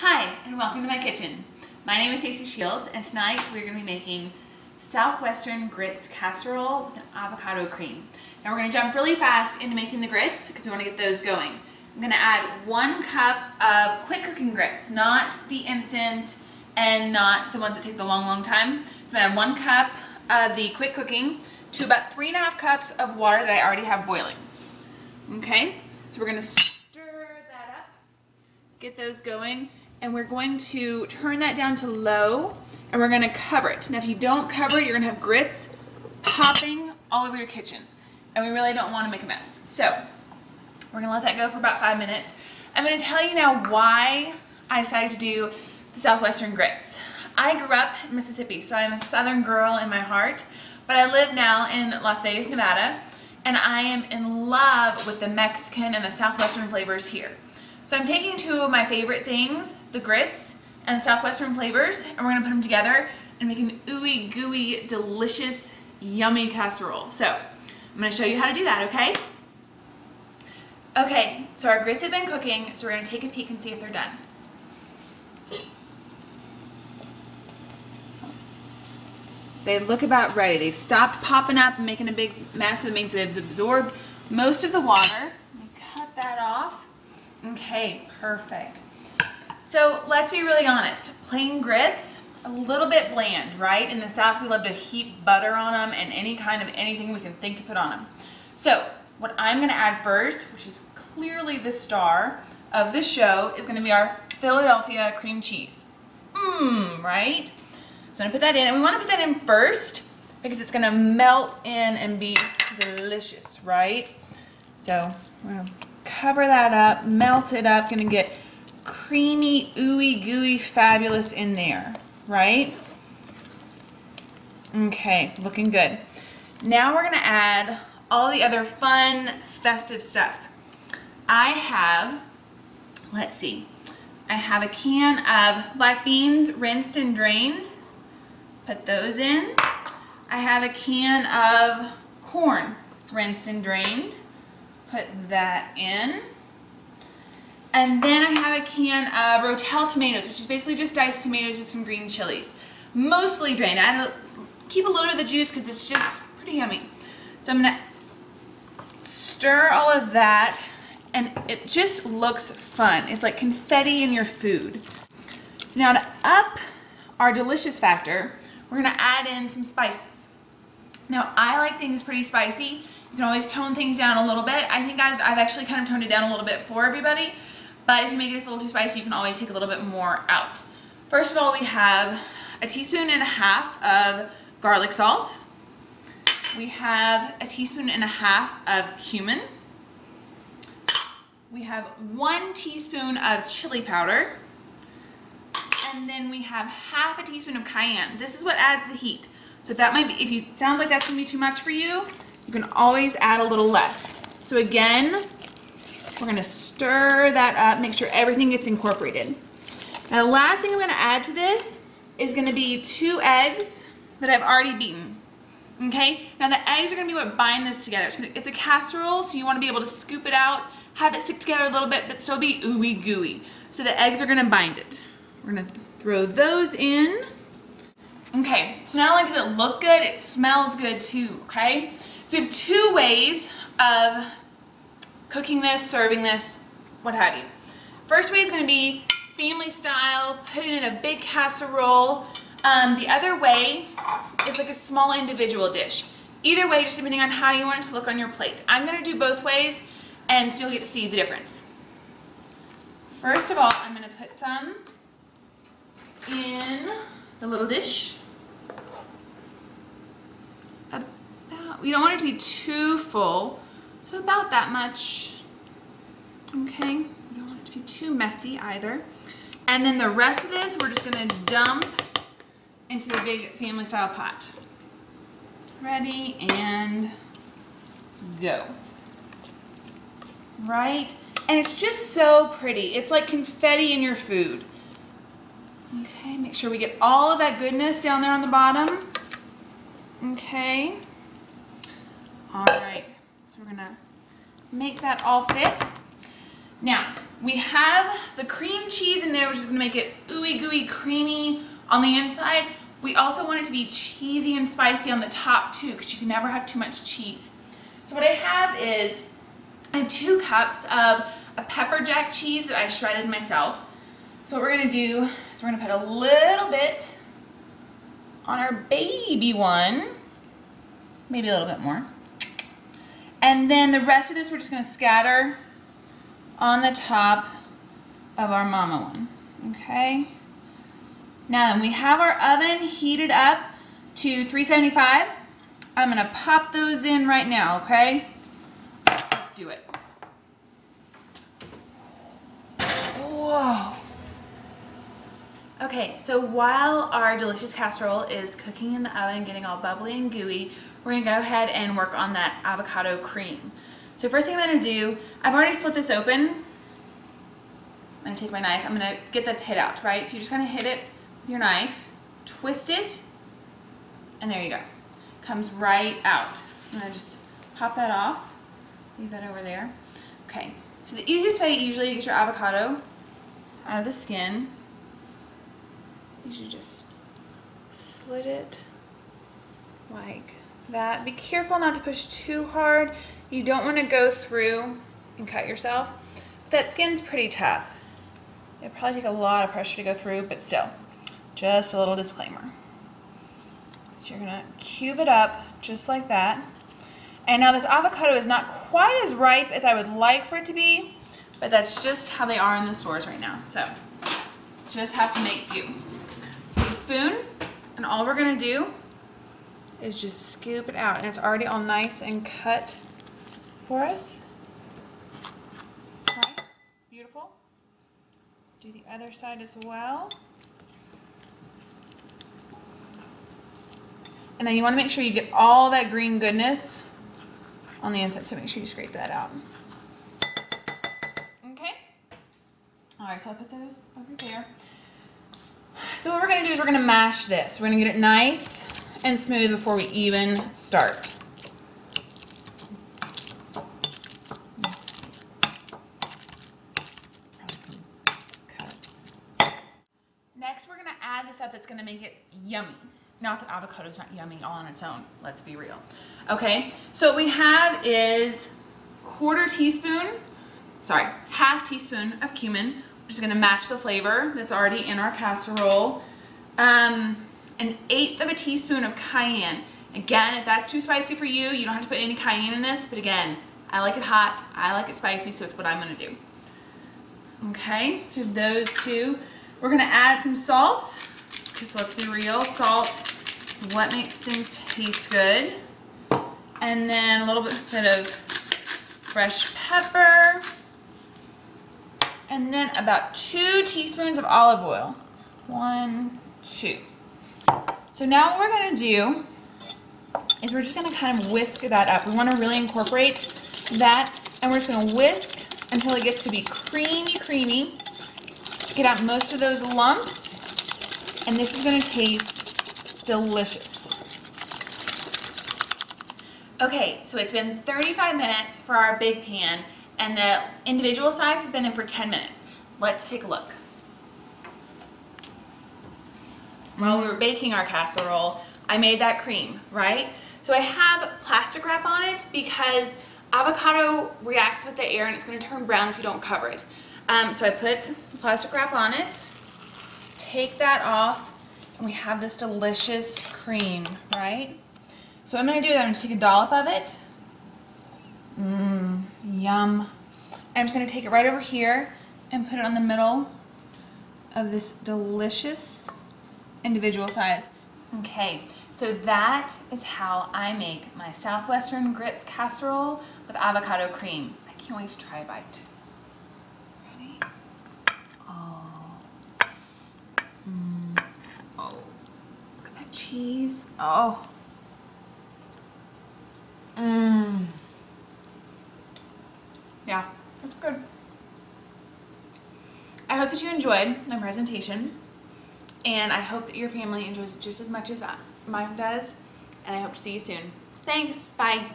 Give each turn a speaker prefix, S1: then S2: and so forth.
S1: Hi, and welcome to my kitchen. My name is Stacey Shields, and tonight we're going to be making Southwestern Grits Casserole with an avocado cream. Now we're going to jump really fast into making the grits because we want to get those going. I'm going to add 1 cup of quick cooking grits, not the instant and not the ones that take the long time. So I'm going to add 1 cup of the quick cooking to about 3.5 cups of water that I already have boiling. Okay, so we're going to stir that up, get those going. And we're going to turn that down to low and we're going to cover it. Now if you don't cover it, you're going to have grits popping all over your kitchen. And we really don't want to make a mess. So we're going to let that go for about 5 minutes. I'm going to tell you now why I decided to do the Southwestern grits. I grew up in Mississippi, so I'm a Southern girl in my heart, but I live now in Las Vegas, Nevada, and I am in love with the Mexican and the Southwestern flavors here. So I'm taking 2 of my favorite things, the grits and the Southwestern flavors, and we're gonna put them together and make an ooey gooey, delicious, yummy casserole. So I'm gonna show you how to do that, okay? Okay, so our grits have been cooking, so we're gonna take a peek and see if they're done. They look about ready. They've stopped popping up and making a big mess. That means they've absorbed most of the water. Let me cut that off. Okay, perfect. So let's be really honest. Plain grits, a little bit bland, right? In the South, we love to heap butter on them and any kind of anything we can think to put on them. So what I'm gonna add first, which is clearly the star of the show, is gonna be our Philadelphia cream cheese. Right? So I'm gonna put that in, and we wanna put that in first because it's gonna melt in and be delicious, right? So we're gonna cover that up, melt it up, gonna get creamy, ooey gooey, fabulous in there, right? Okay, looking good. Now we're gonna add all the other fun, festive stuff. I have, let's see, I have a can of black beans rinsed and drained. Put those in. I have a can of corn rinsed and drained. Put that in. And then I have a can of Rotel tomatoes, which is basically just diced tomatoes with some green chilies. Mostly drained. I keep a little bit of the juice because it's just pretty yummy. So I'm gonna stir all of that, and it just looks fun. It's like confetti in your food. So now to up our delicious factor, we're gonna add in some spices. Now I like things pretty spicy. You can always tone things down a little bit. I think I've actually kind of toned it down a little bit for everybody, but if you make it just a little too spicy, you can always take a little bit more out. First of all, we have 1.5 teaspoons of garlic salt. We have 1.5 teaspoons of cumin. We have 1 teaspoon of chili powder. And then we have 1/2 teaspoon of cayenne. This is what adds the heat. So if that might be, if you sounds like that's gonna be too much for you, you can always add a little less. So again, we're gonna stir that up, make sure everything gets incorporated. Now the last thing I'm gonna add to this is gonna be 2 eggs that I've already beaten. Okay, now the eggs are gonna be what bind this together. It's a casserole, so you wanna be able to scoop it out, have it stick together a little bit, but still be ooey gooey. So the eggs are gonna bind it. We're gonna throw those in. Okay, so not only does it look good, it smells good too, okay? So we have 2 ways of cooking this, serving this, what have you. First way is gonna be family style, put it in a big casserole. The other way is like a small individual dish. Either way, just depending on how you want it to look on your plate. I'm gonna do both ways, and so you'll get to see the difference. First of all, I'm gonna put some in the little dish. You don't want it to be too full, so about that much. Okay, you don't want it to be too messy either. And then the rest of this, we're just gonna dump into the big family style pot. Ready, and go. Right? And it's just so pretty. It's like confetti in your food. Okay, make sure we get all of that goodness down there on the bottom. Okay. All right, so we're gonna make that all fit. Now, we have the cream cheese in there, which is gonna make it ooey gooey creamy on the inside. We also want it to be cheesy and spicy on the top too, because you can never have too much cheese. So what I have is, I have 2 cups of a pepper jack cheese that I shredded myself. So what we're gonna do is we're gonna put a little bit on our baby one, maybe a little bit more. And then the rest of this we're just gonna scatter on the top of our mama one, okay? Now then, we have our oven heated up to 375. I'm gonna pop those in right now, okay? Let's do it. Whoa. Okay, so while our delicious casserole is cooking in the oven, getting all bubbly and gooey, we're gonna go ahead and work on that avocado cream. So first thing I'm gonna do, I've already split this open. I'm gonna take my knife, I'm gonna get the pit out, right? So you're just gonna hit it with your knife, twist it, and there you go. Comes right out. I'm gonna just pop that off, leave that over there. Okay, so the easiest way usually to get your avocado out of the skin, usually just slit it like that. Be careful not to push too hard. You don't want to go through and cut yourself. That skin's pretty tough. It'll probably take a lot of pressure to go through, but still, just a little disclaimer. So you're gonna cube it up just like that. And now this avocado is not quite as ripe as I would like for it to be, but that's just how they are in the stores right now. So just have to make do. Take a spoon, and all we're gonna do is just scoop it out. And it's already all nice and cut for us. Right. Beautiful. Do the other side as well. And then you want to make sure you get all that green goodness on the inside, so make sure you scrape that out. Okay. All right, so I'll put those over there. So what we're going to do is we're going to mash this. We're going to get it nice and smooth before we even start. Next, we're going to add the stuff that's going to make it yummy. Not that avocado's not yummy all on its own, let's be real. Okay, so what we have is half teaspoon of cumin, which is gonna match the flavor that's already in our casserole. An 1/8 of a teaspoon of cayenne. Again, if that's too spicy for you, you don't have to put any cayenne in this, but again, I like it hot, I like it spicy, so it's what I'm gonna do. Okay, so those two. We're gonna add some salt, because let's be real, salt is what makes things taste good. And then a little bit of fresh pepper. And then about 2 teaspoons of olive oil. 1, 2. So now what we're gonna do is we're just gonna kind of whisk that up. We wanna really incorporate that, and we're just gonna whisk until it gets to be creamy. Get out most of those lumps, and this is gonna taste delicious. Okay, so it's been 35 minutes for our big pan, and the individual size has been in for 10 minutes. Let's take a look. While we were baking our casserole, I made that cream, right? So I have plastic wrap on it because avocado reacts with the air and it's gonna turn brown if you don't cover it. So I put plastic wrap on it, take that off, and we have this delicious cream, right? So what I'm gonna do is I'm gonna take a dollop of it. Yum. I'm just gonna take it right over here and put it on the middle of this delicious individual size. Okay, so that is how I make my Southwestern Grits Casserole with avocado cream. I can't wait to try a bite. Ready? Oh. Oh, look at that cheese. Oh. Yeah, that's good. I hope that you enjoyed my presentation, and I hope that your family enjoys it just as much as mine does, and I hope to see you soon. Thanks, bye.